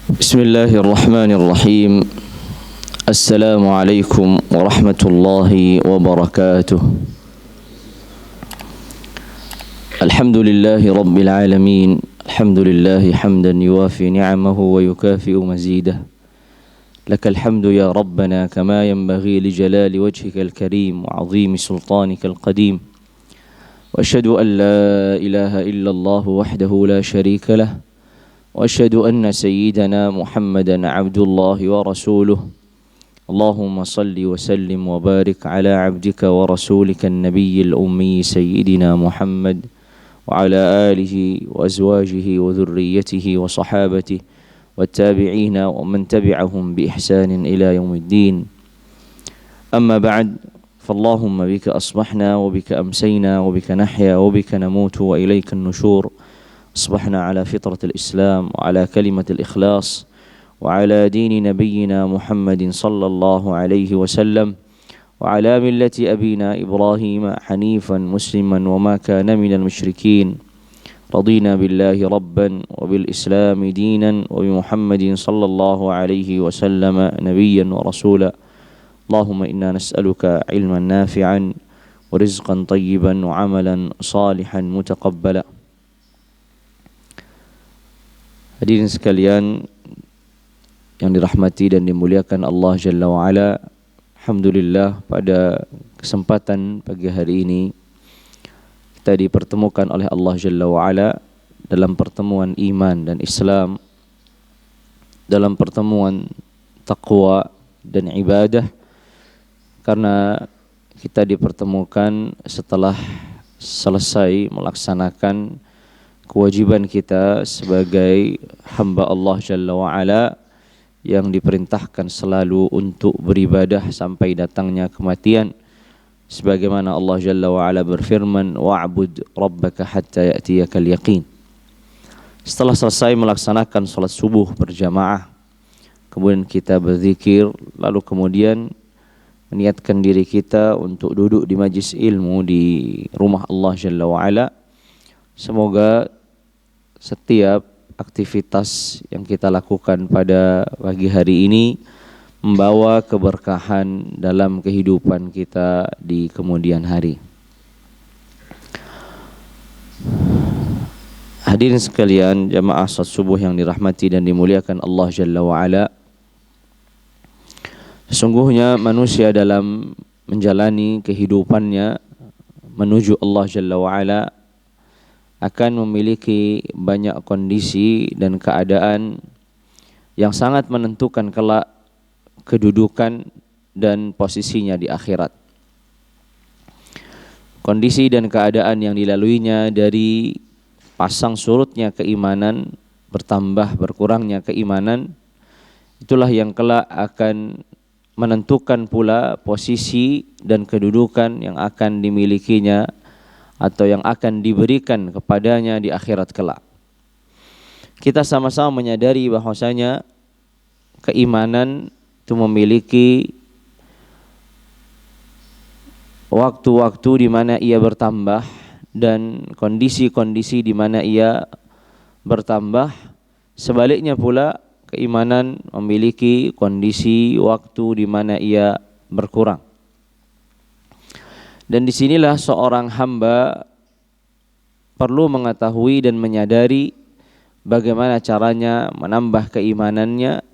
بسم الله الرحمن الرحيم. السلام عليكم ورحمة الله وبركاته. الحمد لله رب العالمين. الحمد لله حمدا يوافي نعمه ويكافئ مزيده. لك الحمد يا ربنا كما ينبغي لجلال وجهك الكريم وعظيم سلطانك القديم. وأشهد أن لا إله إلا الله وحده لا شريك له. وأشهد أن سيدنا محمدا عبد الله ورسوله. اللهم صل وسلم وبارك على عبدك ورسولك النبي الأمي سيدنا محمد وعلى آله وأزواجه وذريته وصحابته والتابعين ومن تبعهم بإحسان إلى يوم الدين. أما بعد، فاللهم بك أصبحنا وبك أمسينا وبك نحيا وبك نموت وإليك النشور. أصبحنا على فطرة الإسلام وعلى كلمة الإخلاص وعلى دين نبينا محمد صلى الله عليه وسلم وعلى ملة أبينا إبراهيم حنيفا مسلما وما كان من المشركين. رضينا بالله ربا وبالإسلام دينا وبمحمد صلى الله عليه وسلم نبيا ورسولا. اللهم إنا نسألك علما نافعا ورزقا طيبا وعملا صالحا متقبلا. Hadirin sekalian yang dirahmati dan dimuliakan Allah Jalla wa'ala, alhamdulillah pada kesempatan pagi hari ini kita dipertemukan oleh Allah Jalla wa'ala dalam pertemuan iman dan Islam, dalam pertemuan taqwa dan ibadah, karena kita dipertemukan setelah selesai melaksanakan kewajiban kita sebagai hamba Allah Jalla wa'ala yang diperintahkan selalu untuk beribadah sampai datangnya kematian, sebagaimana Allah Jalla wa'ala berfirman, wa'bud rabbaka hatta ya'tiyakal yaqin. Setelah selesai melaksanakan salat subuh berjamaah, kemudian kita berzikir, lalu kemudian meniatkan diri kita untuk duduk di majlis ilmu di rumah Allah Jalla wa'ala. Semoga setiap aktivitas yang kita lakukan pada pagi hari ini membawa keberkahan dalam kehidupan kita di kemudian hari. Hadirin sekalian, jamaah salat subuh yang dirahmati dan dimuliakan Allah Jalla wa'ala, sesungguhnya manusia dalam menjalani kehidupannya menuju Allah Jalla wa'ala akan memiliki banyak kondisi dan keadaan yang sangat menentukan kelak kedudukan dan posisinya di akhirat. Kondisi dan keadaan yang dilaluinya dari pasang surutnya keimanan, bertambah berkurangnya keimanan, itulah yang kelak akan menentukan pula posisi dan kedudukan yang akan dimilikinya atau yang akan diberikan kepadanya di akhirat kelak. Kita sama-sama menyadari bahwasanya keimanan itu memiliki waktu-waktu di mana ia bertambah dan kondisi-kondisi di mana ia bertambah. Sebaliknya pula keimanan memiliki kondisi waktu di mana ia berkurang. Dan disinilah seorang hamba perlu mengetahui dan menyadari bagaimana caranya menambah keimanannya,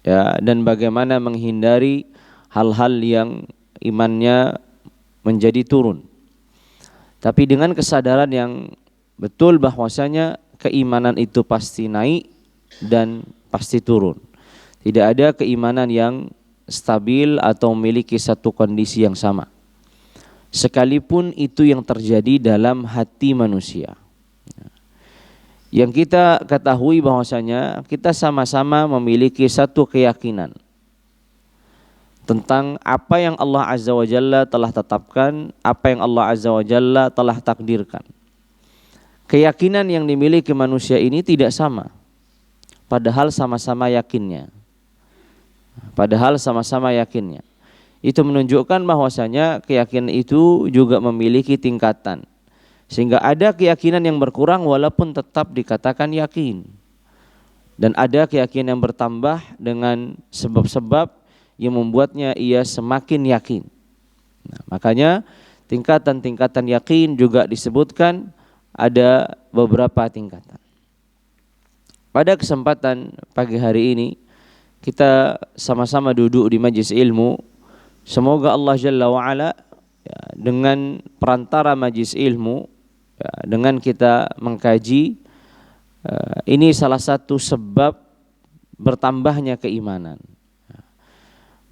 ya, dan bagaimana menghindari hal-hal yang imannya menjadi turun. Tapi dengan kesadaran yang betul bahwasanya keimanan itu pasti naik dan pasti turun. Tidak ada keimanan yang stabil atau memiliki satu kondisi yang sama, sekalipun itu yang terjadi dalam hati manusia. Yang kita ketahui bahwasanya kita sama-sama memiliki satu keyakinan tentang apa yang Allah Azza wa Jalla telah tetapkan, apa yang Allah Azza wa Jalla telah takdirkan. Keyakinan yang dimiliki manusia ini tidak sama, padahal sama-sama yakinnya. Itu menunjukkan bahwasanya keyakinan itu juga memiliki tingkatan. Sehingga ada keyakinan yang berkurang walaupun tetap dikatakan yakin. Dan ada keyakinan yang bertambah dengan sebab-sebab yang membuatnya ia semakin yakin. Nah, makanya tingkatan-tingkatan yakin juga disebutkan ada beberapa tingkatan. Pada kesempatan pagi hari ini kita sama-sama duduk di majlis ilmu. Semoga Allah Jalla wa'ala ya, dengan perantara majlis ilmu ya, dengan kita mengkaji ini salah satu sebab bertambahnya keimanan.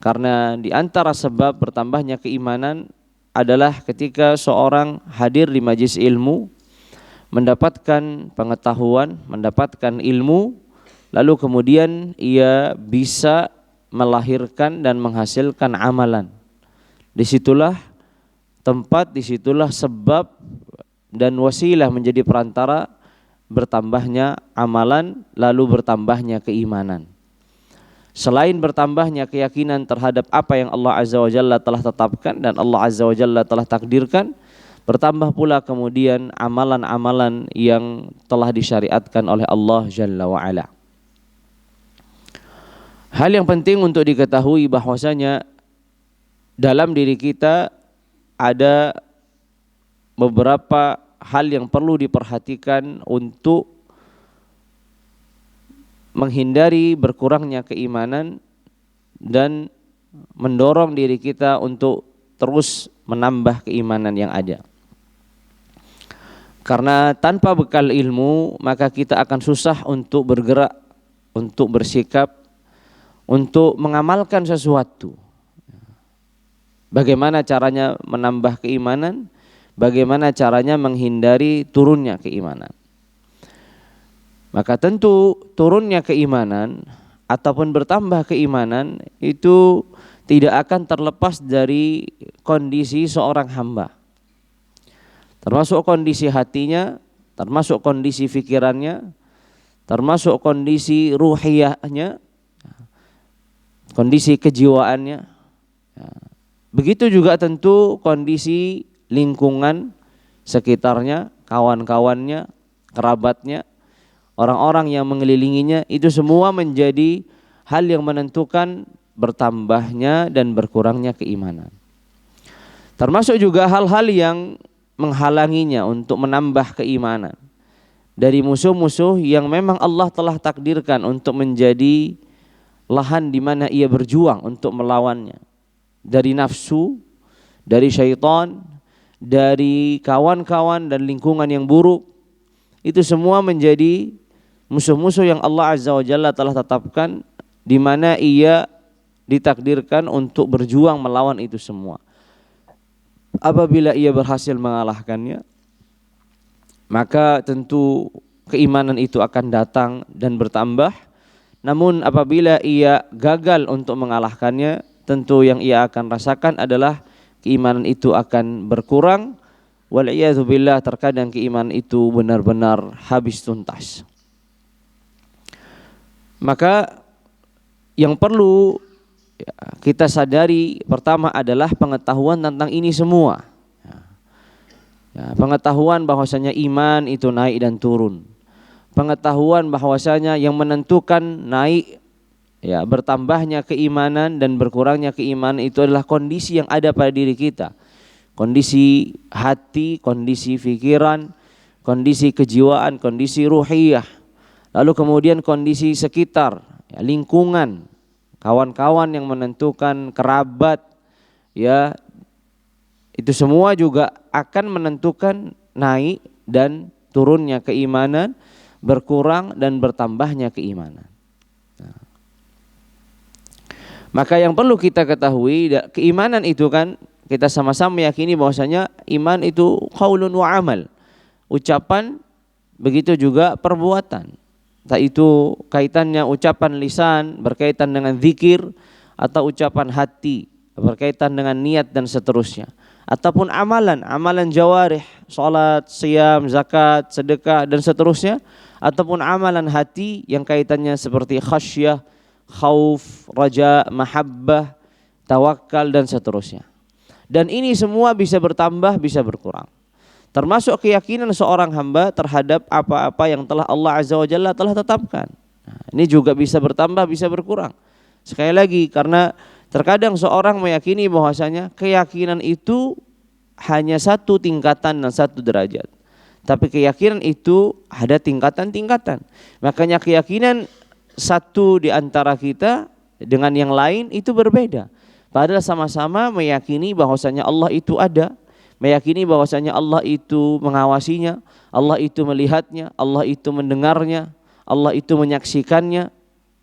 Karena di antara sebab bertambahnya keimanan adalah ketika seorang hadir di majlis ilmu, mendapatkan pengetahuan, mendapatkan ilmu, lalu kemudian ia bisa melahirkan dan menghasilkan amalan. Disitulah tempat, disitulah sebab dan wasilah menjadi perantara bertambahnya amalan, lalu bertambahnya keimanan. Selain bertambahnya keyakinan terhadap apa yang Allah Azza wa Jalla telah tetapkan dan Allah Azza wa Jalla telah takdirkan, bertambah pula kemudian amalan-amalan yang telah disyariatkan oleh Allah Jalla wa Ala. Hal yang penting untuk diketahui bahwasanya dalam diri kita ada beberapa hal yang perlu diperhatikan untuk menghindari berkurangnya keimanan dan mendorong diri kita untuk terus menambah keimanan yang ada. Karena tanpa bekal ilmu maka kita akan susah untuk bergerak, untuk bersikap, untuk mengamalkan sesuatu. Bagaimana caranya menambah keimanan? Bagaimana caranya menghindari turunnya keimanan? Maka tentu turunnya keimanan ataupun bertambah keimanan itu tidak akan terlepas dari kondisi seorang hamba. Termasuk kondisi hatinya, termasuk kondisi pikirannya, termasuk kondisi ruhiyahnya, kondisi kejiwaannya. Begitu juga tentu kondisi lingkungan sekitarnya, kawan-kawannya, kerabatnya, orang-orang yang mengelilinginya, itu semua menjadi hal yang menentukan bertambahnya dan berkurangnya keimanan. Termasuk juga hal-hal yang menghalanginya untuk menambah keimanan dari musuh-musuh yang memang Allah telah takdirkan untuk menjadi lahan di mana ia berjuang untuk melawannya. Dari nafsu, dari syaitan, dari kawan-kawan dan lingkungan yang buruk, itu semua menjadi musuh-musuh yang Allah Azza wa Jalla telah tetapkan, di mana ia ditakdirkan untuk berjuang melawan itu semua. Apabila ia berhasil mengalahkannya, maka tentu keimanan itu akan datang dan bertambah. Namun apabila ia gagal untuk mengalahkannya, tentu yang ia akan rasakan adalah keimanan itu akan berkurang. Wal'iyadzubillah, terkadang keimanan itu benar-benar habis tuntas. Maka yang perlu kita sadari pertama adalah pengetahuan tentang ini semua. Pengetahuan bahwasanya iman itu naik dan turun. Pengetahuan bahwasanya yang menentukan naik bertambahnya keimanan dan berkurangnya keimanan itu adalah kondisi yang ada pada diri kita. Kondisi hati, kondisi pikiran, kondisi kejiwaan, kondisi ruhiyah. Lalu kemudian kondisi sekitar, lingkungan, kawan-kawan yang menentukan, kerabat, itu semua juga akan menentukan naik dan turunnya keimanan, berkurang dan bertambahnya keimanan. Maka yang perlu kita ketahui, keimanan itu kan kita sama-sama meyakini bahwasanya iman itu qaulun wa amal, ucapan, begitu juga perbuatan. Entah itu kaitannya ucapan lisan berkaitan dengan zikir, atau ucapan hati berkaitan dengan niat dan seterusnya, ataupun amalan jawarih, salat, siyam, zakat, sedekah dan seterusnya, ataupun amalan hati yang kaitannya seperti khasyah, khauf, raja, mahabbah, tawakal dan seterusnya. Dan ini semua bisa bertambah, bisa berkurang. Termasuk keyakinan seorang hamba terhadap apa-apa yang telah Allah Azza wa Jalla telah tetapkan. Nah, ini juga bisa bertambah, bisa berkurang. Sekali lagi, karena terkadang seorang meyakini bahwasanya keyakinan itu hanya satu tingkatan dan satu derajat. Tapi keyakinan itu ada tingkatan-tingkatan. Makanya keyakinan satu di antara kita dengan yang lain itu berbeda. Padahal sama-sama meyakini bahwasanya Allah itu ada, meyakini bahwasanya Allah itu mengawasinya, Allah itu melihatnya, Allah itu mendengarnya, Allah itu menyaksikannya,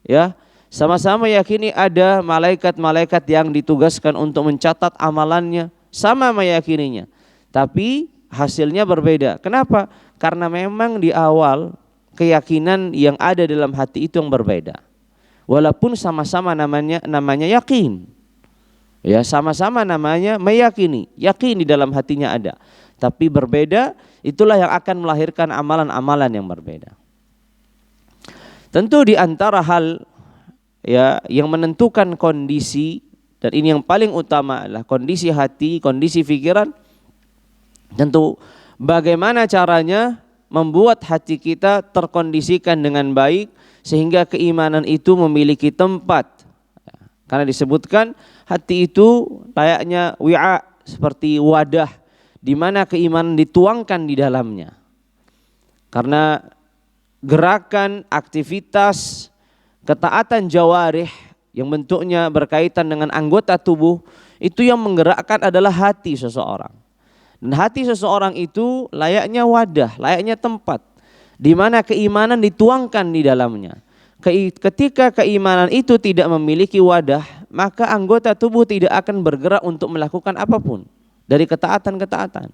ya. Sama-sama yakini ada malaikat-malaikat yang ditugaskan untuk mencatat amalannya, sama meyakininya. Tapi hasilnya berbeda. Kenapa? Karena memang di awal keyakinan yang ada dalam hati itu yang berbeda. Walaupun sama-sama namanya yakin. Ya, sama-sama namanya meyakini, yakin di dalam hatinya ada. Tapi berbeda, itulah yang akan melahirkan amalan-amalan yang berbeda. Tentu di antara hal ya yang menentukan kondisi, dan ini yang paling utama adalah kondisi hati, kondisi pikiran. Tentu bagaimana caranya membuat hati kita terkondisikan dengan baik sehingga keimanan itu memiliki tempat. Karena disebutkan hati itu layaknya wi'a, seperti wadah di mana keimanan dituangkan di dalamnya. Karena gerakan, aktivitas, ketaatan jawarih yang bentuknya berkaitan dengan anggota tubuh itu yang menggerakkan adalah hati seseorang. Dan hati seseorang itu layaknya wadah, layaknya tempat di mana keimanan dituangkan di dalamnya. Ketika keimanan itu tidak memiliki wadah, maka anggota tubuh tidak akan bergerak untuk melakukan apapun dari ketaatan-ketaatan.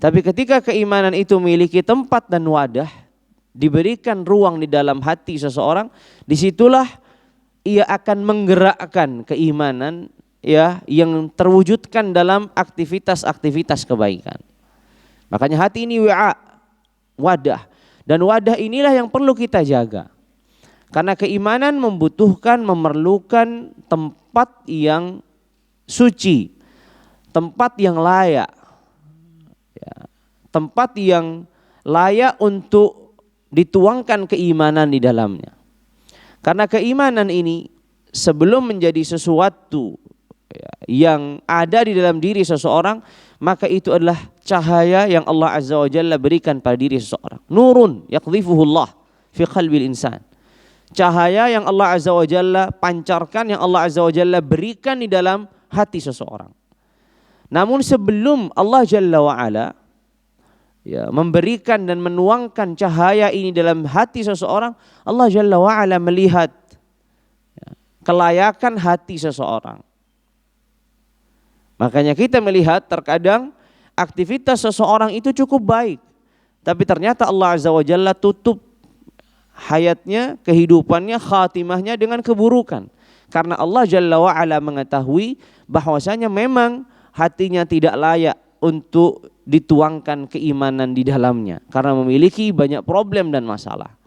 Tapi ketika keimanan itu memiliki tempat dan wadah, diberikan ruang di dalam hati seseorang, disitulah ia akan menggerakkan keimanan ya yang terwujudkan dalam aktivitas-aktivitas kebaikan. Makanya hati ini wadah, dan wadah inilah yang perlu kita jaga. Karena keimanan memerlukan tempat yang suci, tempat yang layak, ya, tempat yang layak untuk dituangkan keimanan di dalamnya. Karena keimanan ini sebelum menjadi sesuatu yang ada di dalam diri seseorang, maka itu adalah cahaya yang Allah Azza wa Jalla berikan pada diri seseorang. Nurun yaqdhifuhullah fi qalbil insan. Cahaya yang Allah Azza wa Jalla pancarkan, yang Allah Azza wa Jalla berikan di dalam hati seseorang. Namun sebelum Allah Jalla wa Ala ya, memberikan dan menuangkan cahaya ini dalam hati seseorang, Allah Jalla wa Ala melihat ya, kelayakan hati seseorang. Makanya kita melihat terkadang aktivitas seseorang itu cukup baik, tapi ternyata Allah Azza wa Jalla tutup hayatnya, kehidupannya, khatimahnya dengan keburukan. Karena Allah Jalla wa Ala mengetahui bahwasanya memang hatinya tidak layak untuk dituangkan keimanan di dalamnya karena memiliki banyak problem dan masalah.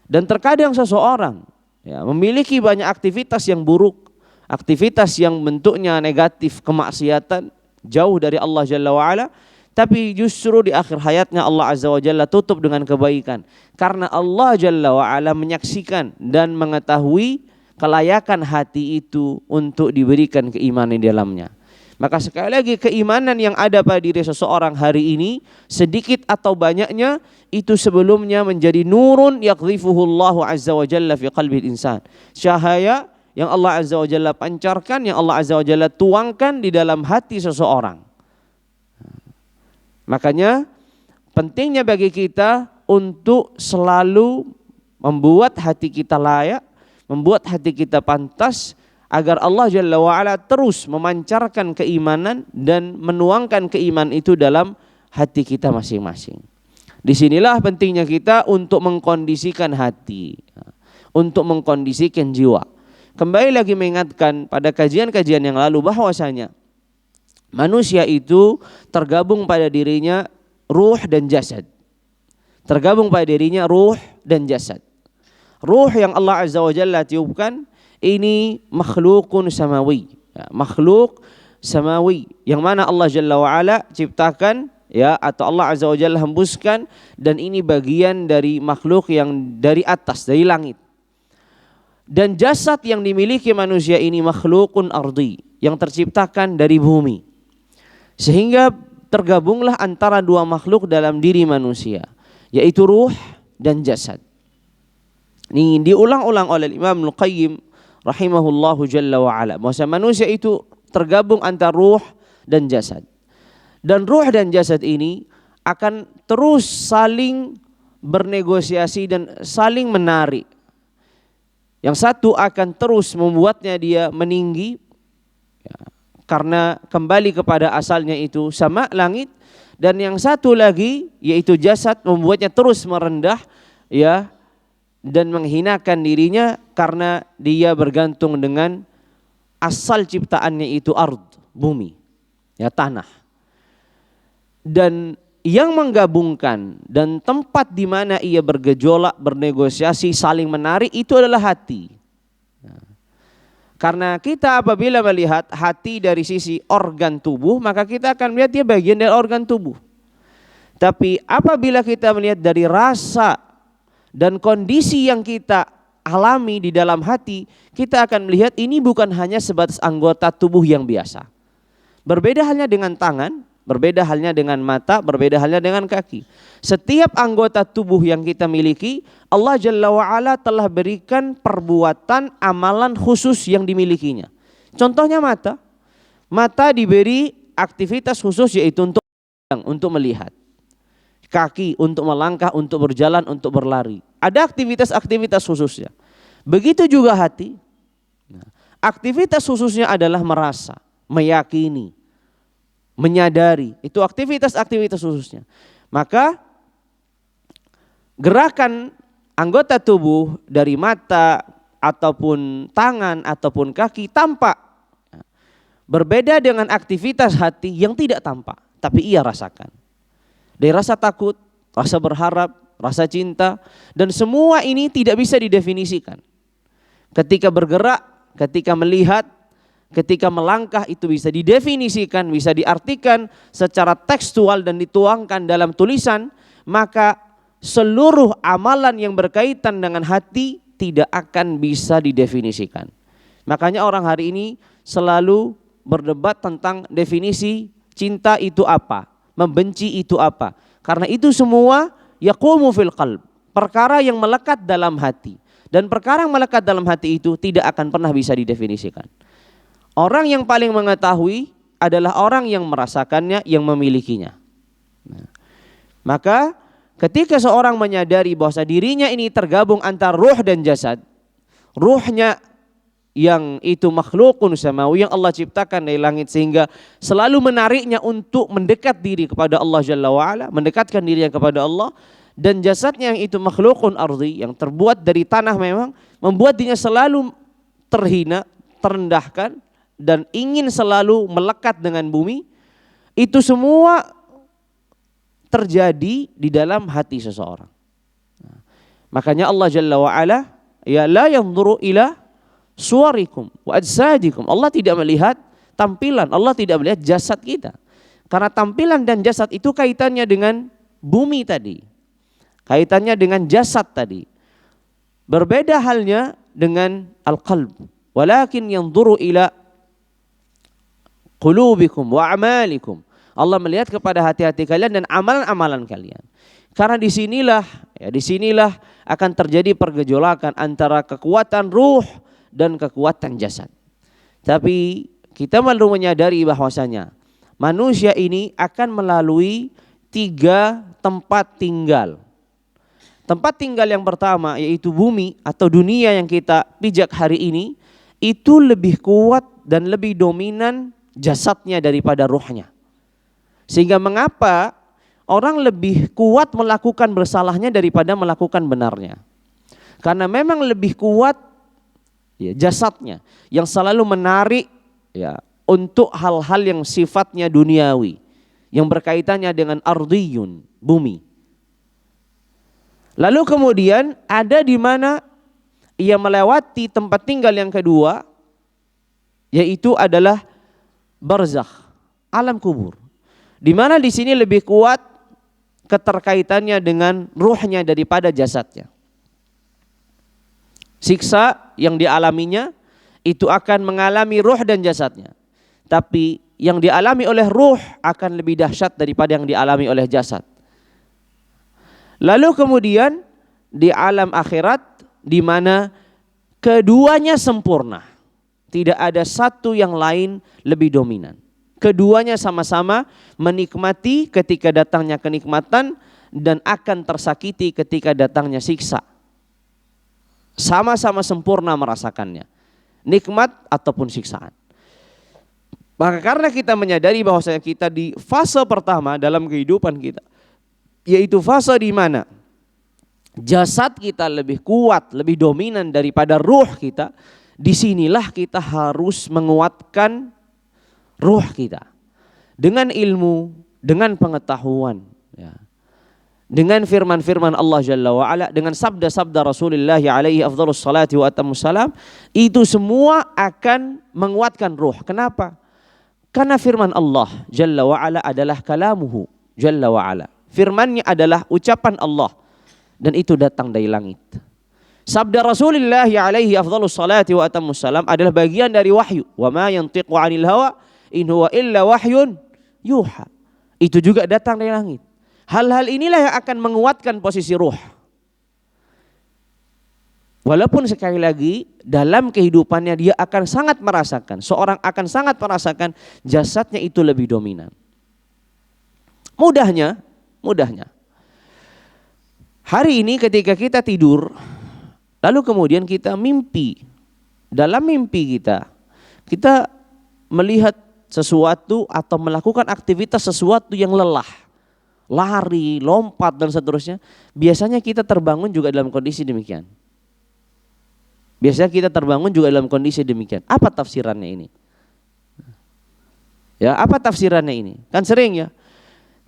Dan terkadang seseorang ya, memiliki banyak aktivitas yang buruk, aktivitas yang bentuknya negatif, kemaksiatan, jauh dari Allah Jalla wa Ala, tapi justru di akhir hayatnya Allah Azza wa Jalla tutup dengan kebaikan. Karena Allah Jalla wa Ala menyaksikan dan mengetahui kelayakan hati itu untuk diberikan keimanan di dalamnya. Maka sekali lagi keimanan yang ada pada diri seseorang hari ini, sedikit atau banyaknya, itu sebelumnya menjadi nurun yaqdhifuhullahu Azza wa Jalla fi qalbil insan. Cahaya yang Allah Azza wa Jalla pancarkan, yang Allah Azza wa Jalla tuangkan di dalam hati seseorang. Makanya pentingnya bagi kita untuk selalu membuat hati kita layak, membuat hati kita pantas, agar Allah Jalla wa'ala terus memancarkan keimanan dan menuangkan keimanan itu dalam hati kita masing-masing. Disinilah pentingnya kita untuk mengkondisikan hati, untuk mengkondisikan jiwa. Kembali lagi mengingatkan pada kajian-kajian yang lalu bahwasanya manusia itu tergabung pada dirinya ruh dan jasad. Tergabung pada dirinya ruh dan jasad. Ruh yang Allah Azza wa Jalla tiupkan ini makhlukun samawi, ya, makhluk samawi yang mana Allah Jalla wa Ala ciptakan ya, atau Allah Azza wa Jalla hembuskan, dan ini bagian dari makhluk yang dari atas, dari langit. Dan jasad yang dimiliki manusia ini makhlukun ardi, yang terciptakan dari bumi. Sehingga tergabunglah antara dua makhluk dalam diri manusia, yaitu ruh dan jasad. Ini diulang-ulang oleh Imam Al-Qayyim rahimahullahu jalla wa ala, bahwa manusia itu tergabung antara ruh dan jasad. Dan ruh dan jasad ini akan terus saling bernegosiasi dan saling menarik. Yang satu akan terus membuatnya dia meninggi, ya, karena kembali kepada asalnya itu sama langit. Dan yang satu lagi yaitu jasad membuatnya terus merendah, ya, dan menghinakan dirinya karena dia bergantung dengan asal ciptaannya itu ard, bumi, ya, tanah. Dan yang menggabungkan dan tempat di mana ia bergejolak, bernegosiasi, saling menarik itu adalah hati. Karena kita apabila melihat hati dari sisi organ tubuh, maka kita akan melihat dia bagian dari organ tubuh. Tapi apabila kita melihat dari rasa dan kondisi yang kita alami di dalam hati, kita akan melihat ini bukan hanya sebatas anggota tubuh yang biasa. Berbeda halnya dengan tangan, berbeda halnya dengan mata, berbeda halnya dengan kaki. Setiap anggota tubuh yang kita miliki, Allah Jalla wa'ala telah berikan perbuatan amalan khusus yang dimilikinya. Contohnya mata. Mata diberi aktivitas khusus yaitu untuk melihat. Kaki untuk melangkah, untuk berjalan, untuk berlari. Ada aktivitas-aktivitas khususnya. Begitu juga hati. Aktivitas khususnya adalah merasa, meyakini, menyadari. Itu aktivitas-aktivitas khususnya. Maka gerakan anggota tubuh dari mata ataupun tangan ataupun kaki tampak. Berbeda dengan aktivitas hati yang tidak tampak, tapi ia rasakan. Dari rasa takut, rasa berharap, rasa cinta, dan semua ini tidak bisa didefinisikan. Ketika bergerak, ketika melihat, ketika melangkah itu bisa didefinisikan, bisa diartikan secara tekstual dan dituangkan dalam tulisan, maka seluruh amalan yang berkaitan dengan hati tidak akan bisa didefinisikan. Makanya orang hari ini selalu berdebat tentang definisi cinta itu apa, membenci itu apa. Karena itu semua yaqumu fil qalb, perkara yang melekat dalam hati. Dan perkara yang melekat dalam hati itu tidak akan pernah bisa didefinisikan. Orang yang paling mengetahui adalah orang yang merasakannya, yang memilikinya. Maka ketika seorang menyadari bahwa dirinya ini tergabung antara ruh dan jasad, ruhnya yang itu makhlukun samawi yang Allah ciptakan dari langit sehingga selalu menariknya untuk mendekat diri kepada Allah Jalla wa'ala, mendekatkan dirinya kepada Allah, dan jasadnya yang itu makhlukun ardi yang terbuat dari tanah memang membuat dirinya selalu terhina, terendahkan dan ingin selalu melekat dengan bumi. Itu semua terjadi di dalam hati seseorang. Makanya Allah Jalla wa'ala, ya la yanzuru ila suwarikum wa ajsadikum. Allah tidak melihat tampilan, Allah tidak melihat jasad kita. Karena tampilan dan jasad itu kaitannya dengan bumi tadi, kaitannya dengan jasad tadi. Berbeda halnya dengan al-qalb. Walakin yanzuru ila qulubikum wa a'malikum. Allah melihat kepada hati-hati kalian dan amalan-amalan kalian. Karena disinilah akan terjadi pergejolakan antara kekuatan ruh dan kekuatan jasad. Tapi kita perlu menyadari bahwasanya manusia ini akan melalui 3 tempat tinggal. Tempat tinggal yang pertama yaitu bumi atau dunia yang kita pijak hari ini, itu lebih kuat dan lebih dominan jasadnya daripada ruhnya. Sehingga mengapa orang lebih kuat melakukan bersalahnya daripada melakukan benarnya. Karena memang lebih kuat ya, jasadnya yang selalu menarik ya, untuk hal-hal yang sifatnya duniawi, yang berkaitannya dengan ardiyun, bumi. Lalu kemudian ada di mana ia melewati tempat tinggal yang kedua, yaitu adalah barzakh, alam kubur. Di mana di sini lebih kuat keterkaitannya dengan ruhnya daripada jasadnya. Siksa yang dialaminya itu akan mengalami ruh dan jasadnya. Tapi yang dialami oleh ruh akan lebih dahsyat daripada yang dialami oleh jasad. Lalu kemudian di alam akhirat di mana keduanya sempurna. Tidak ada satu yang lain lebih dominan. Keduanya sama-sama menikmati ketika datangnya kenikmatan dan akan tersakiti ketika datangnya siksa. Sama-sama sempurna merasakannya, nikmat ataupun siksaan. Maka karena kita menyadari bahwasanya kita di fase pertama dalam kehidupan kita, yaitu fase di mana jasad kita lebih kuat, lebih dominan daripada ruh kita, disinilah kita harus menguatkan ruh kita dengan ilmu, dengan pengetahuan, ya. Dengan firman-firman Allah Jalla wa'ala, dengan sabda-sabda Rasulullah alaihi afdhalus salati wa atammus salam, itu semua akan menguatkan ruh. Kenapa? Karena firman Allah Jalla wa'ala adalah kalamuhu Jalla wa'ala. Firmannya adalah ucapan Allah dan itu datang dari langit. Sabda Rasulullah alaihi afdhalus salati wa atammus salam adalah bagian dari wahyu. Wa ma yantiqu 'anil hawa in huwa illa wahyun yuha. Itu juga datang dari langit. Hal-hal inilah yang akan menguatkan posisi ruh. Walaupun sekali lagi dalam kehidupannya dia akan sangat merasakan, seorang akan sangat merasakan jasadnya itu lebih dominan. Mudahnya, hari ini ketika kita tidur, lalu kemudian kita mimpi. Dalam mimpi kita melihat sesuatu atau melakukan aktivitas sesuatu yang lelah. Lari, lompat dan seterusnya. Biasanya kita terbangun juga dalam kondisi demikian. Apa tafsirannya ini? Ya, apa tafsirannya ini? Kan sering ya.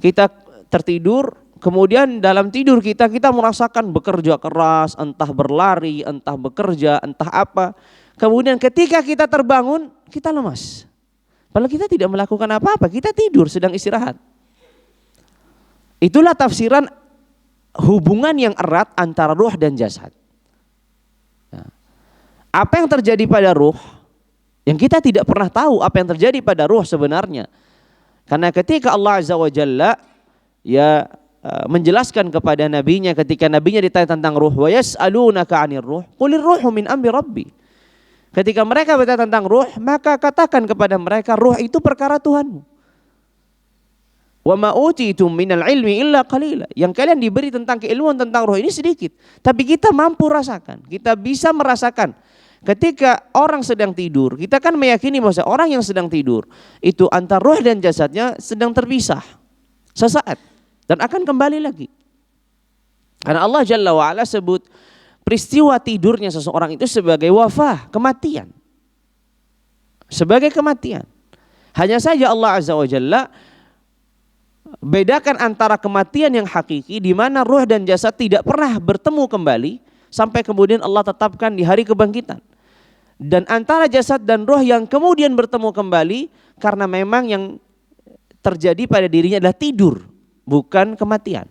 Kita tertidur, kemudian dalam tidur kita merasakan bekerja keras, entah berlari, entah bekerja, entah apa. Kemudian ketika kita terbangun, kita lemas. Padahal kita tidak melakukan apa-apa, kita tidur sedang istirahat. Itulah tafsiran hubungan yang erat antara ruh dan jasad. Apa yang terjadi pada ruh, yang kita tidak pernah tahu apa yang terjadi pada ruh sebenarnya. Karena ketika Allah Azza wa Jalla menjelaskan kepada nabinya ketika nabinya ditanya tentang ruh, wa yas'alunaka 'anir ruh, qulir ruhu min amri rabbi. Ketika mereka bertanya tentang ruh, maka katakan kepada mereka, ruh itu perkara Tuhanmu. Wa ma utitum minal ilmi illa qalila. Yang kalian diberi tentang keilmuan tentang roh ini sedikit, tapi kita mampu rasakan, kita bisa merasakan. Ketika orang sedang tidur, kita kan meyakini bahwa orang yang sedang tidur itu antara roh dan jasadnya sedang terpisah sesaat dan akan kembali lagi. Karena Allah Jalla wa Ala sebut peristiwa tidurnya seseorang itu sebagai wafah, kematian. Sebagai kematian. Hanya saja Allah Azza wa Jalla bedakan antara kematian yang hakiki di mana ruh dan jasad tidak pernah bertemu kembali sampai kemudian Allah tetapkan di hari kebangkitan. Dan antara jasad dan ruh yang kemudian bertemu kembali karena memang yang terjadi pada dirinya adalah tidur, bukan kematian.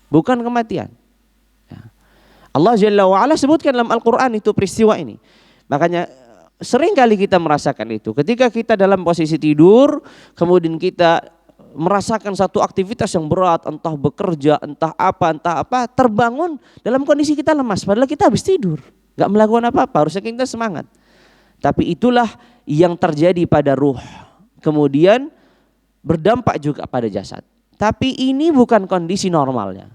Bukan kematian. Allah Jalla wa'ala sebutkan dalam Al-Quran itu peristiwa ini. Makanya sering kali kita merasakan itu. Ketika kita dalam posisi tidur, kemudian kita merasakan satu aktivitas yang berat, entah bekerja, entah apa, terbangun dalam kondisi kita lemas, padahal kita habis tidur, gak melakukan apa-apa, harusnya kita semangat. Tapi itulah yang terjadi pada ruh, kemudian berdampak juga pada jasad. Tapi ini bukan kondisi normalnya.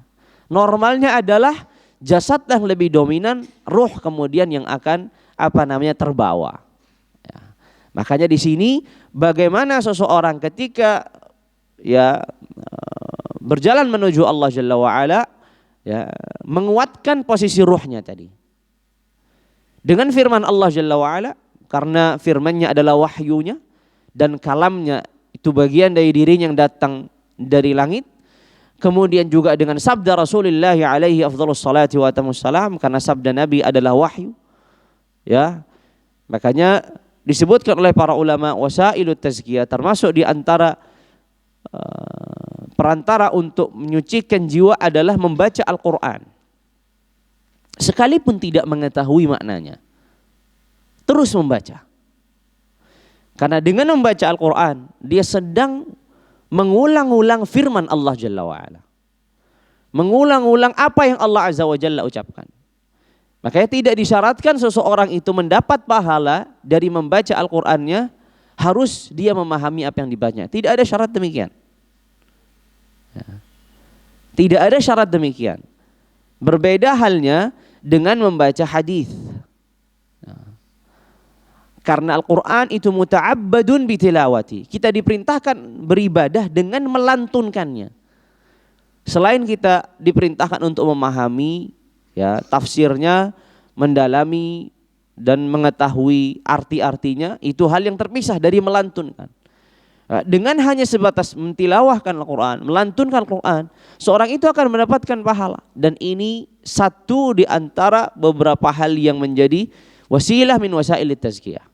Normalnya adalah jasad yang lebih dominan, ruh kemudian yang akan terbawa. Ya. Makanya di sini bagaimana seseorang ketika berjalan menuju Allah Jalla wa'ala, menguatkan posisi ruhnya tadi dengan firman Allah Jalla wa'ala, karena firmannya adalah wahyunya dan kalamnya itu bagian dari dirinya yang datang dari langit. Kemudian juga dengan sabda Rasulullah alaihi afdhalus salati wa atammus salam, karena sabda Nabi adalah wahyu. Ya, makanya disebutkan oleh para ulama wasailut tazkiyah, termasuk di antara perantara untuk menyucikan jiwa adalah membaca Al-Quran. sekalipun tidak mengetahui maknanya, terus membaca. Karena dengan membaca Al-Quran, dia sedang mengulang-ulang firman Allah Jalla wa'ala. Mengulang-ulang apa yang Allah Azza wa Jalla ucapkan. Makanya tidak disyaratkan seseorang itu mendapat pahala dari membaca Al-Qur'annya harus dia memahami apa yang dibacanya. Tidak ada syarat demikian. Tidak ada syarat demikian. Berbeda halnya dengan membaca hadis. Karena Al-Quran itu muta'abbadun bitilawati. Kita diperintahkan beribadah dengan melantunkannya. Selain kita diperintahkan untuk memahami ya tafsirnya, mendalami dan mengetahui arti-artinya, itu hal yang terpisah dari melantunkan. Dengan hanya sebatas mentilawahkan Al-Quran, melantunkan Al-Quran, seorang itu akan mendapatkan pahala. Dan ini satu di antara beberapa hal yang menjadi wasilah min wasailit tazkiyah.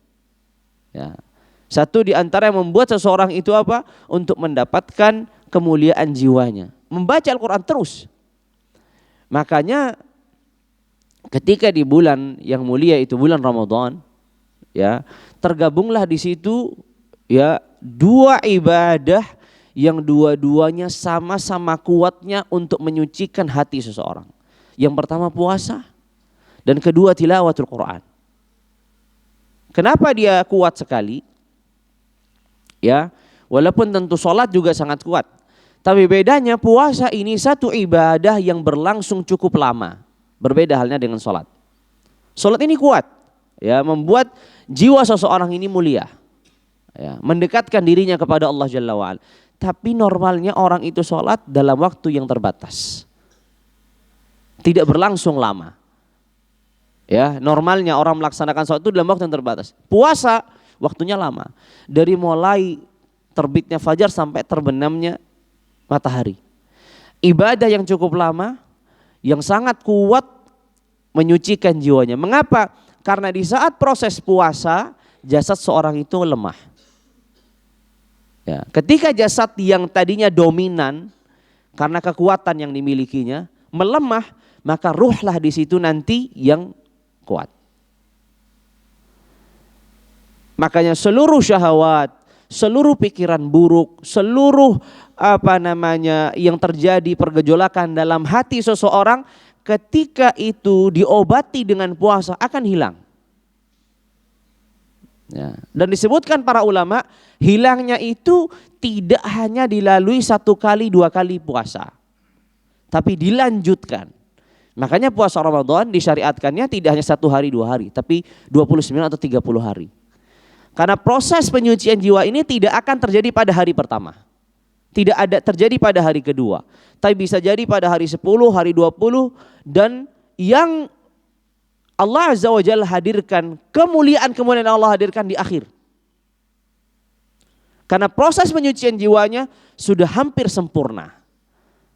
Ya. Satu di antara yang membuat seseorang itu apa? Untuk mendapatkan kemuliaan jiwanya. Membaca Al-Quran terus. Makanya ketika di bulan yang mulia itu bulan Ramadan, ya, tergabunglah di situ ya dua ibadah yang dua-duanya sama-sama kuatnya untuk menyucikan hati seseorang. Yang pertama puasa, dan kedua tilawatul Quran. Kenapa dia kuat sekali? Ya, walaupun tentu sholat juga sangat kuat. Tapi bedanya puasa ini satu ibadah yang berlangsung cukup lama. Berbeda halnya dengan sholat. Sholat ini kuat, ya, membuat jiwa seseorang ini mulia, ya, mendekatkan dirinya kepada Allah Jalla wa'ala. Tapi normalnya orang itu sholat dalam waktu yang terbatas, tidak berlangsung lama. Ya, normalnya orang melaksanakan sholat itu dalam waktu yang terbatas. Puasa waktunya lama, dari mulai terbitnya fajar sampai terbenamnya matahari. Ibadah yang cukup lama, yang sangat kuat menyucikan jiwanya. Mengapa? Karena di saat proses puasa jasad seorang itu lemah. Ya, ketika jasad yang tadinya dominan karena kekuatan yang dimilikinya melemah, maka ruhlah di situ nanti yang kuat. Makanya seluruh syahwat, seluruh pikiran buruk, seluruh yang terjadi pergejolakan dalam hati seseorang ketika itu diobati dengan puasa akan hilang. Ya. Dan disebutkan para ulama, hilangnya itu tidak hanya dilalui 1 kali 2 kali puasa, tapi dilanjutkan. Makanya puasa Ramadan disyariatkannya tidak hanya 1 hari 2 hari, tapi 29 atau 30 hari. Karena proses penyucian jiwa ini tidak akan terjadi pada hari pertama. Tidak ada terjadi pada hari kedua. Tapi bisa jadi pada hari 10, hari 20, dan yang Allah Azza wa Jalla hadirkan, kemuliaan-kemuliaan Allah hadirkan di akhir. Karena proses penyucian jiwanya sudah hampir sempurna.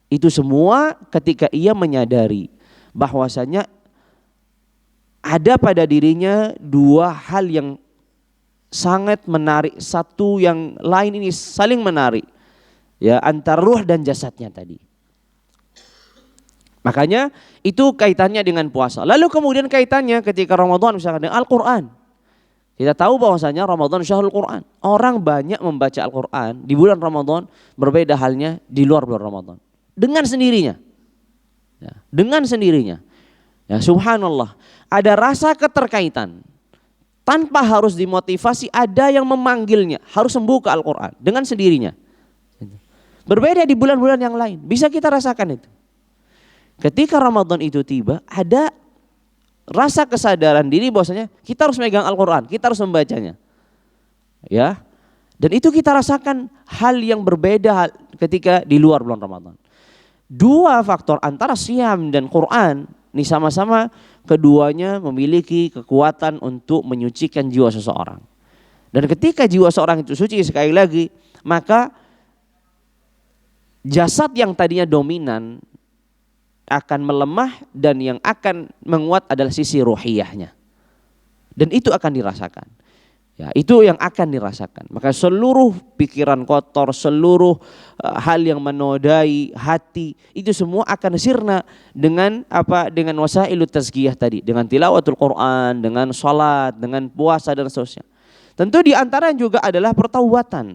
Itu semua ketika ia menyadari bahwasanya ada pada dirinya 2 hal yang sangat menarik, satu yang lain ini saling menarik, ya, antara ruh dan jasadnya tadi. Makanya itu kaitannya dengan puasa. Lalu kemudian kaitannya ketika Ramadan misalkan dengan Al-Quran. Kita tahu bahwasanya Ramadan syahrul Quran. Orang banyak membaca Al-Quran di bulan Ramadan, berbeda halnya di luar bulan Ramadan. Dengan sendirinya. Ya, dengan sendirinya. Ya, subhanallah. Ada rasa keterkaitan. Tanpa harus dimotivasi, ada yang memanggilnya. Harus membuka Al-Quran dengan sendirinya. Berbeda di bulan-bulan yang lain. Bisa kita rasakan itu. Ketika Ramadan itu tiba, ada rasa kesadaran diri bahwasanya kita harus megang Al-Quran, kita harus membacanya. Ya. Dan itu kita rasakan hal yang berbeda ketika di luar bulan Ramadan. 2 faktor antara Syam dan Quran ini sama-sama keduanya memiliki kekuatan untuk menyucikan jiwa seseorang. Dan ketika jiwa seorang itu suci, sekali lagi, maka jasad yang tadinya dominan akan melemah, dan yang akan menguat adalah sisi ruhiyahnya. Dan itu akan dirasakan. Ya, itu yang akan dirasakan. Maka seluruh pikiran kotor, seluruh hal yang menodai hati, itu semua akan sirna dengan apa? Dengan wasailut tazkiyah tadi, dengan tilawatul Quran, dengan salat, dengan puasa dan seterusnya. Tentu di antara juga adalah pertaubatan.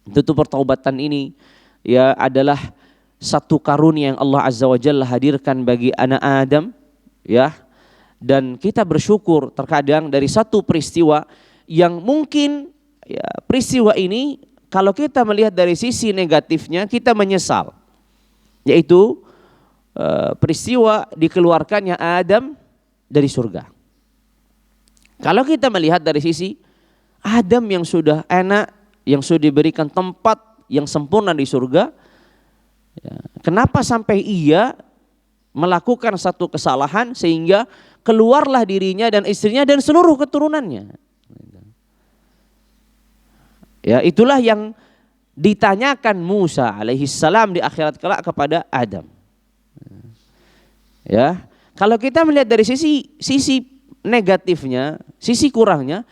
Tentu pertaubatan ini ya adalah satu karunia yang Allah Azza wa Jalla hadirkan bagi anak Adam, ya. Dan kita bersyukur terkadang dari satu peristiwa yang mungkin ya, peristiwa ini kalau kita melihat dari sisi negatifnya kita menyesal, yaitu peristiwa dikeluarkannya Adam dari surga. Kalau kita melihat dari sisi Adam yang sudah enak, yang sudah diberikan tempat yang sempurna di surga, ya, kenapa sampai ia melakukan satu kesalahan sehingga keluarlah dirinya dan istrinya dan seluruh keturunannya. Ya, itulah yang ditanyakan Musa alaihissalam di akhirat kelak kepada Adam. Ya, kalau kita melihat dari sisi negatifnya, sisi kurangnya,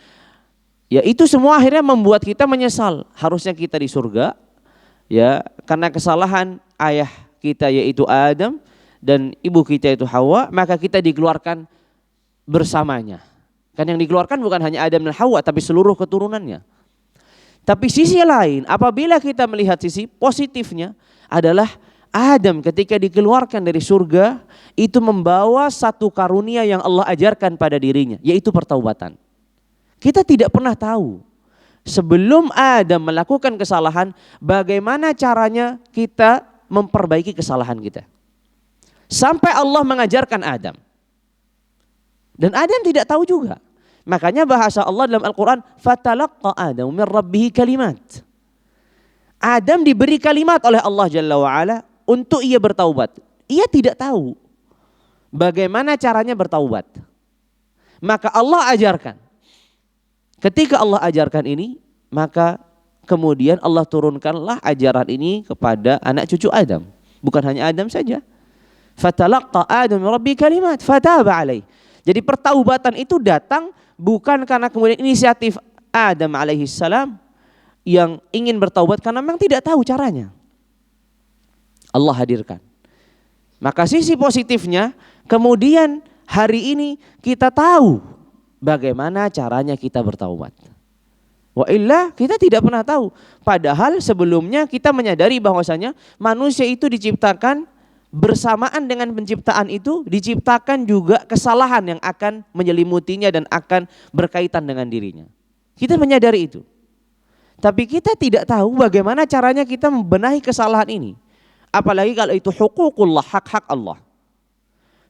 ya itu semua akhirnya membuat kita menyesal. Harusnya kita di surga, ya, karena kesalahan ayah kita yaitu Adam dan ibu kita itu Hawa, maka kita dikeluarkan bersamanya. Kan yang dikeluarkan bukan hanya Adam dan Hawa, tapi seluruh keturunannya. Tapi sisi lain, apabila kita melihat sisi positifnya adalah Adam ketika dikeluarkan dari surga itu membawa satu karunia yang Allah ajarkan pada dirinya, yaitu pertaubatan. Kita tidak pernah tahu sebelum Adam melakukan kesalahan bagaimana caranya kita memperbaiki kesalahan kita. Sampai Allah mengajarkan Adam. Dan Adam tidak tahu juga. Makanya bahasa Allah dalam Al-Quran, fatalaqqa Adam min rabbih kalimat. Adam diberi kalimat oleh Allah Jalla wa'ala untuk ia bertaubat. Ia tidak tahu bagaimana caranya bertaubat. Maka Allah ajarkan. Ketika Allah ajarkan ini, maka kemudian Allah turunkanlah ajaran ini kepada anak cucu Adam. Bukan hanya Adam saja. Fatalaqqa Adam min rabbih kalimat fataba alaih. Jadi pertaubatan itu datang bukan karena kemudian inisiatif Adam alaihissalam yang ingin bertaubat karena memang tidak tahu caranya. Allah hadirkan. Maka sisi positifnya kemudian hari ini kita tahu bagaimana caranya kita bertaubat. Wa illa kita tidak pernah tahu. Padahal sebelumnya kita menyadari bahwasanya manusia itu diciptakan bersamaan dengan penciptaan itu diciptakan juga kesalahan yang akan menyelimutinya dan akan berkaitan dengan dirinya. Kita menyadari itu. Tapi kita tidak tahu bagaimana caranya kita membenahi kesalahan ini. Apalagi kalau itu huququllah, hak-hak Allah.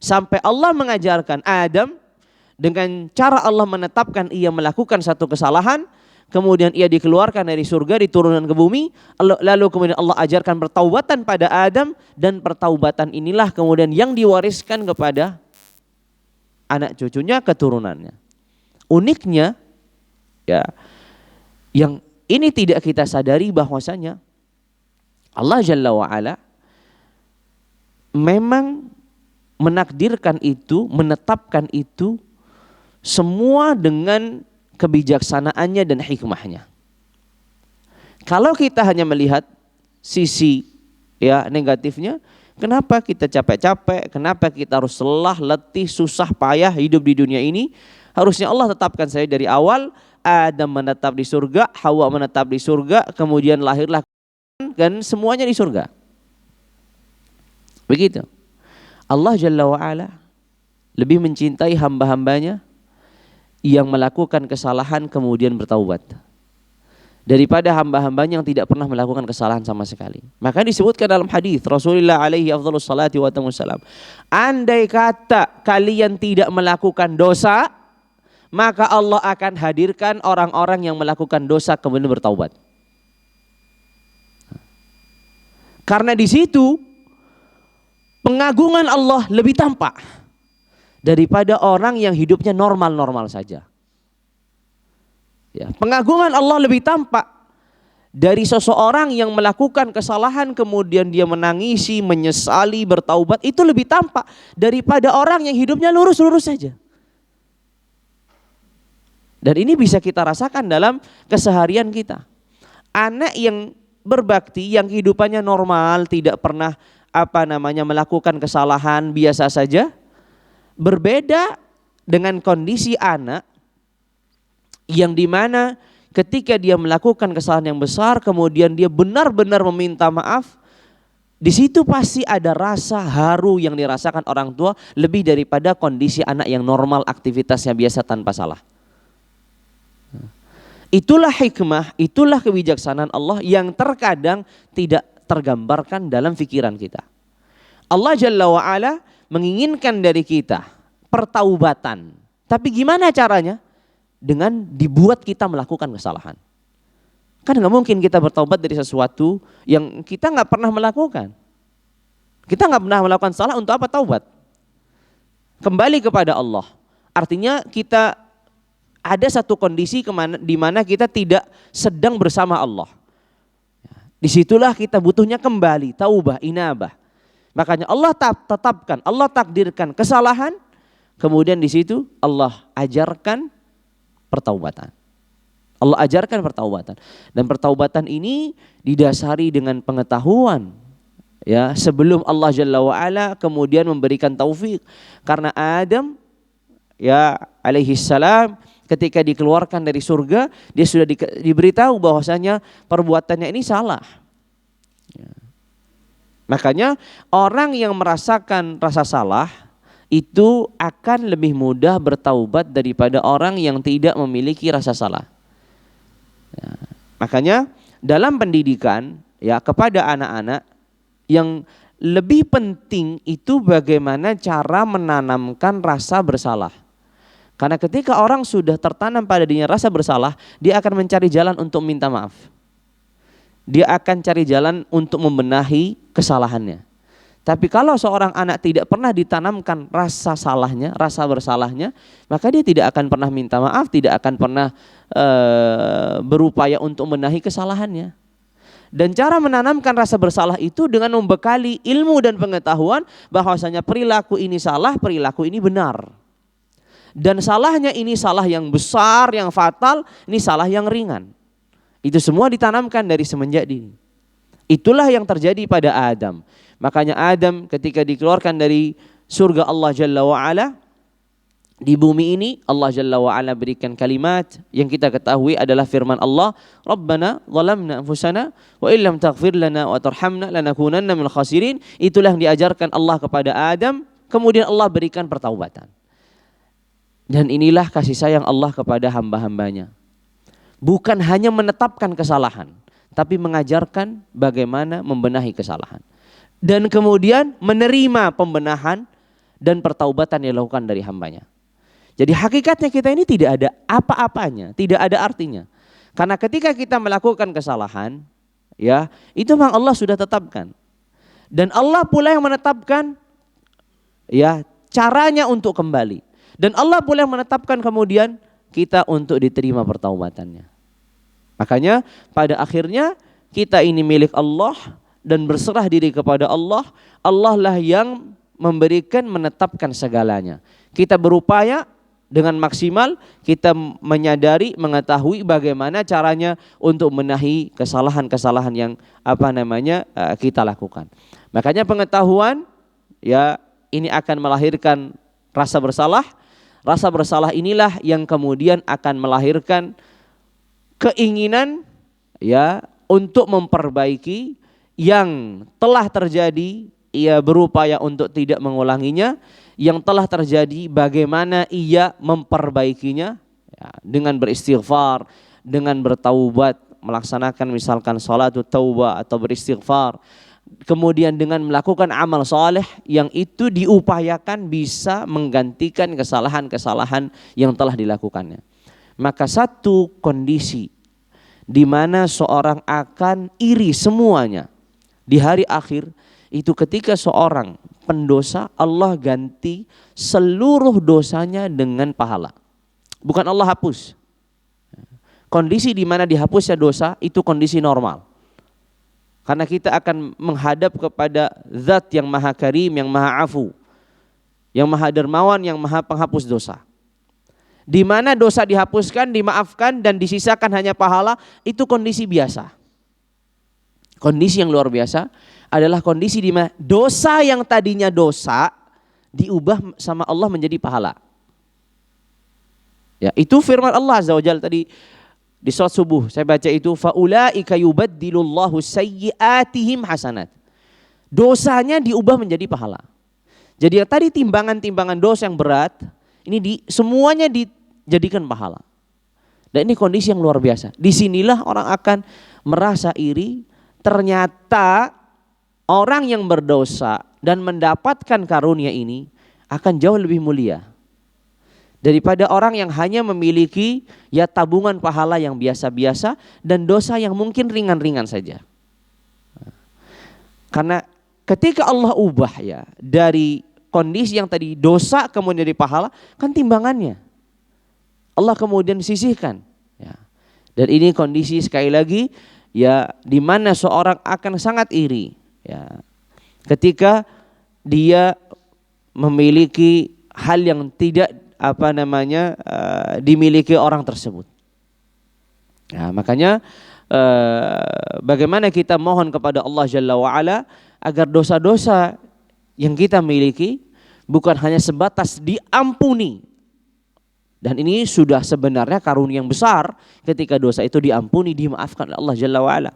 Sampai Allah mengajarkan Adam dengan cara Allah menetapkan ia melakukan satu kesalahan, kemudian ia dikeluarkan dari surga, diturunkan ke bumi, lalu kemudian Allah ajarkan pertaubatan pada Adam, dan pertaubatan inilah kemudian yang diwariskan kepada anak cucunya, keturunannya. Uniknya, ya, yang ini tidak kita sadari bahwasanya Allah Jalla wa'ala memang menakdirkan itu, menetapkan itu semua dengan kebijaksanaannya dan hikmahnya. Kalau kita hanya melihat sisi ya negatifnya, kenapa kita capek-capek, kenapa kita harus lelah, letih, susah, payah hidup di dunia ini? Harusnya Allah tetapkan saya dari awal, Adam menetap di surga, Hawa menetap di surga, kemudian lahirlah dan semuanya di surga. Begitu. Allah Jalla wa'ala lebih mencintai hamba-hambanya yang melakukan kesalahan kemudian bertaubat daripada hamba-hambanya yang tidak pernah melakukan kesalahan sama sekali. Maka disebutkan dalam hadis Rasulullah alaihi afdhalus salati wa wassalam, andai kata kalian tidak melakukan dosa, maka Allah akan hadirkan orang-orang yang melakukan dosa kemudian bertaubat. Karena di situ pengagungan Allah lebih tampak daripada orang yang hidupnya normal-normal saja. Ya, pengagungan Allah lebih tampak dari seseorang yang melakukan kesalahan kemudian dia menangisi, menyesali, bertaubat, itu lebih tampak daripada orang yang hidupnya lurus-lurus saja. Dan ini bisa kita rasakan dalam keseharian kita. Anak yang berbakti, yang kehidupannya normal, tidak pernah melakukan kesalahan, biasa saja, berbeda dengan kondisi anak yang dimana ketika dia melakukan kesalahan yang besar, kemudian dia benar-benar meminta maaf, di situ pasti ada rasa haru yang dirasakan orang tua lebih daripada kondisi anak yang normal, aktivitasnya biasa tanpa salah. Itulah hikmah, itulah kebijaksanaan Allah yang terkadang tidak tergambarkan dalam pikiran kita. Allah Jalla wa'ala menginginkan dari kita pertaubatan. Tapi gimana caranya? Dengan dibuat kita melakukan kesalahan. Kan gak mungkin kita bertaubat dari sesuatu yang kita gak pernah melakukan. Kita gak pernah melakukan salah, untuk apa taubat? Kembali kepada Allah. Artinya kita ada satu kondisi di mana kita tidak sedang bersama Allah. Disitulah kita butuhnya kembali, taubah, inabah. Makanya Allah tetapkan, Allah takdirkan kesalahan, kemudian di situ Allah ajarkan pertaubatan. Allah ajarkan pertaubatan. Dan pertaubatan ini didasari dengan pengetahuan. Ya, sebelum Allah Jalla wa'ala kemudian memberikan taufik. Karena Adam ya alaihi salam ketika dikeluarkan dari surga, dia sudah diberitahu bahwasanya perbuatannya ini salah. Ya. Makanya orang yang merasakan rasa salah itu akan lebih mudah bertaubat daripada orang yang tidak memiliki rasa salah. Ya. Makanya dalam pendidikan ya kepada anak-anak yang lebih penting itu bagaimana cara menanamkan rasa bersalah. Karena ketika orang sudah tertanam pada dirinya rasa bersalah, dia akan mencari jalan untuk minta maaf. Dia akan cari jalan untuk membenahi kesalahannya. Tapi kalau seorang anak tidak pernah ditanamkan rasa salahnya, rasa bersalahnya, maka dia tidak akan pernah minta maaf, tidak akan pernah berupaya untuk membenahi kesalahannya. Dan cara menanamkan rasa bersalah itu dengan membekali ilmu dan pengetahuan bahwasanya perilaku ini salah, perilaku ini benar. Dan salahnya ini salah yang besar, yang fatal, ini salah yang ringan. Itu semua ditanamkan dari semenjak dini. Itulah yang terjadi pada Adam. Makanya Adam ketika dikeluarkan dari surga Allah Jalla wa'ala, di bumi ini Allah Jalla wa'ala berikan kalimat yang kita ketahui adalah firman Allah, Rabbana zalamna anfusana wa illam taghfir lana wa tarhamna lanakunanna minal khasirin. Itulah yang diajarkan Allah kepada Adam, kemudian Allah berikan pertaubatan. Dan inilah kasih sayang Allah kepada hamba-hambanya. Bukan hanya menetapkan kesalahan, tapi mengajarkan bagaimana membenahi kesalahan. Dan kemudian menerima pembenahan dan pertaubatan yang dilakukan dari hambanya. Jadi hakikatnya kita ini tidak ada apa-apanya, tidak ada artinya. Karena ketika kita melakukan kesalahan, ya itu memang Allah sudah tetapkan. Dan Allah pula yang menetapkan ya caranya untuk kembali. Dan Allah pula yang menetapkan kemudian kita untuk diterima pertaubatannya. Makanya pada akhirnya kita ini milik Allah dan berserah diri kepada Allah. Allah lah yang memberikan, menetapkan segalanya. Kita berupaya dengan maksimal, kita menyadari, mengetahui bagaimana caranya untuk menahi kesalahan-kesalahan yang kita lakukan. Makanya pengetahuan ya ini akan melahirkan rasa bersalah. Rasa bersalah inilah yang kemudian akan melahirkan keinginan ya untuk memperbaiki yang telah terjadi, ia berupaya untuk tidak mengulanginya. Yang telah terjadi bagaimana ia memperbaikinya ya, dengan beristighfar, dengan bertaubat, melaksanakan misalkan salatut taubah atau beristighfar. Kemudian dengan melakukan amal soleh yang itu diupayakan bisa menggantikan kesalahan-kesalahan yang telah dilakukannya. Maka satu kondisi di mana seorang akan iri semuanya di hari akhir itu ketika seorang pendosa Allah ganti seluruh dosanya dengan pahala. Bukan Allah hapus. Kondisi di mana dihapusnya dosa itu kondisi normal. Karena kita akan menghadap kepada Zat yang Maha Karim, yang Maha Afu, yang Maha Dermawan, yang Maha Penghapus dosa. di mana dosa dihapuskan, dimaafkan dan disisakan hanya pahala, itu kondisi biasa. Kondisi yang luar biasa adalah kondisi di mana dosa yang tadinya dosa diubah sama Allah menjadi pahala. Ya, itu firman Allah Azza wa Jalla tadi di salat subuh saya baca itu, faulaika yubaddilullahu sayyi'atihim hasanat. Dosanya diubah menjadi pahala. Jadi yang tadi timbangan-timbangan dosa yang berat, ini semuanya dijadikan pahala. Dan ini kondisi yang luar biasa. Disinilah orang akan merasa iri, ternyata orang yang berdosa dan mendapatkan karunia ini akan jauh lebih mulia daripada orang yang hanya memiliki ya tabungan pahala yang biasa-biasa dan dosa yang mungkin ringan-ringan saja. Karena ketika Allah ubah ya dari kondisi yang tadi dosa kemudian jadi pahala, kan timbangannya Allah kemudian sisihkan. Ya. Dan ini kondisi sekali lagi ya di mana seorang akan sangat iri ya ketika dia memiliki hal yang tidak dimiliki orang tersebut. Ya, makanya bagaimana kita mohon kepada Allah Jalla wa'ala agar dosa-dosa yang kita miliki bukan hanya sebatas diampuni. Dan ini sudah sebenarnya karunia yang besar ketika dosa itu diampuni, dimaafkan oleh Allah Jalla wa'ala.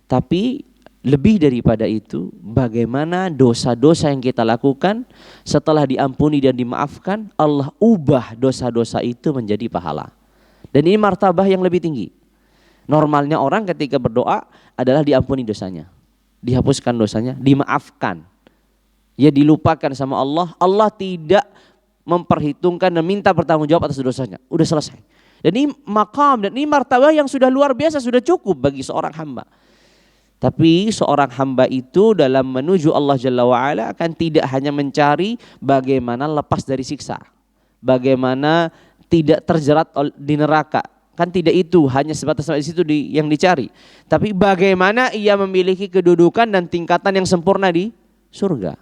Tapi lebih daripada itu, bagaimana dosa-dosa yang kita lakukan setelah diampuni dan dimaafkan, Allah ubah dosa-dosa itu menjadi pahala. Dan ini martabah yang lebih tinggi. Normalnya orang ketika berdoa adalah diampuni dosanya, dihapuskan dosanya, dimaafkan. Ya dilupakan sama Allah, Allah tidak memperhitungkan dan minta bertanggung jawab atas dosanya. Udah selesai. Dan ini maqam dan ini martabah yang sudah luar biasa, sudah cukup bagi seorang hamba. Tapi seorang hamba itu dalam menuju Allah Jalla wa'ala akan tidak hanya mencari bagaimana lepas dari siksa, bagaimana tidak terjerat di neraka. Kan tidak itu hanya sebatas sampai di situ yang dicari. Tapi bagaimana ia memiliki kedudukan dan tingkatan yang sempurna di surga.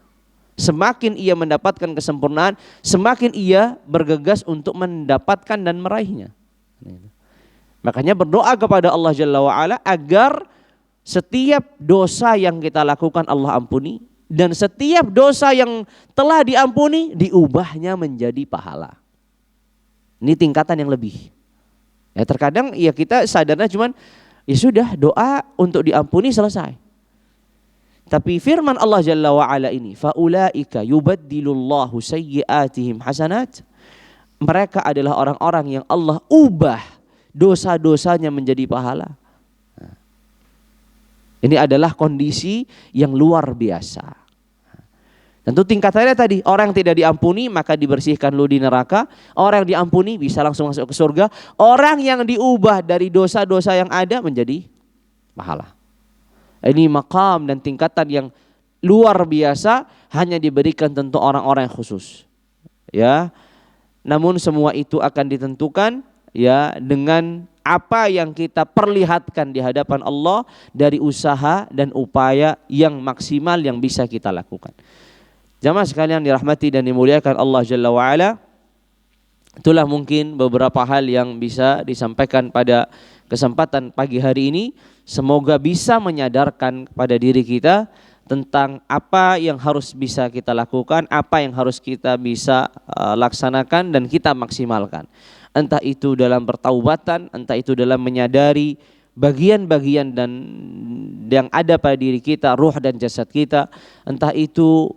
Semakin ia mendapatkan kesempurnaan, semakin ia bergegas untuk mendapatkan dan meraihnya. Makanya berdoa kepada Allah Jalla wa'ala agar setiap dosa yang kita lakukan Allah ampuni, dan setiap dosa yang telah diampuni diubahnya menjadi pahala. Ini tingkatan yang lebih. Ya terkadang ya kita sadarnya cuman ya sudah doa untuk diampuni selesai. Tapi firman Allah Jalla wa'ala ini, faulaika yubaddilullahu sayyi'atihim hasanat. Mereka adalah orang-orang yang Allah ubah dosa-dosanya menjadi pahala. Ini adalah kondisi yang luar biasa. Tentu tingkatannya tadi, orang yang tidak diampuni maka dibersihkan dulu di neraka. Orang yang diampuni bisa langsung masuk ke surga. Orang yang diubah dari dosa-dosa yang ada menjadi pahala. Ini maqam dan tingkatan yang luar biasa, hanya diberikan tentu orang-orang yang khusus. Ya. Namun semua itu akan ditentukan ya dengan apa yang kita perlihatkan di hadapan Allah dari usaha dan upaya yang maksimal yang bisa kita lakukan. Jamaah sekalian dirahmati dan dimuliakan Allah Jalla wa'ala, itulah mungkin beberapa hal yang bisa disampaikan pada kesempatan pagi hari ini. Semoga bisa menyadarkan pada diri kita tentang apa yang harus bisa kita lakukan, apa yang harus kita bisa laksanakan dan kita maksimalkan. Entah itu dalam bertaubatan, entah itu dalam menyadari bagian-bagian dan yang ada pada diri kita, ruh dan jasad kita, entah itu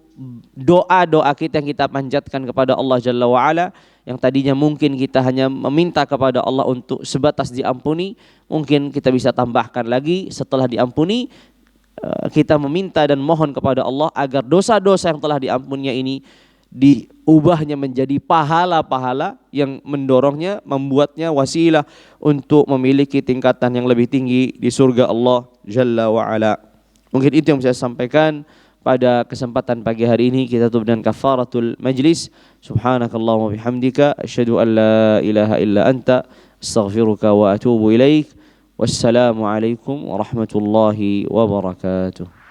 doa-doa kita yang kita panjatkan kepada Allah Jalla wa'ala, yang tadinya mungkin kita hanya meminta kepada Allah untuk sebatas diampuni, mungkin kita bisa tambahkan lagi setelah diampuni, kita meminta dan mohon kepada Allah agar dosa-dosa yang telah diampuninya ini diubahnya menjadi pahala-pahala yang mendorongnya, membuatnya wasilah untuk memiliki tingkatan yang lebih tinggi di surga Allah Jalla wa'ala. Mungkin itu yang saya sampaikan pada kesempatan pagi hari ini. Kita tutup dengan kafaratul majlis. Subhanakallahumma bihamdika asyhadu an la ilaha illa anta astaghfiruka wa atubu ilaik. Wassalamu alaikum warahmatullahi wabarakatuh.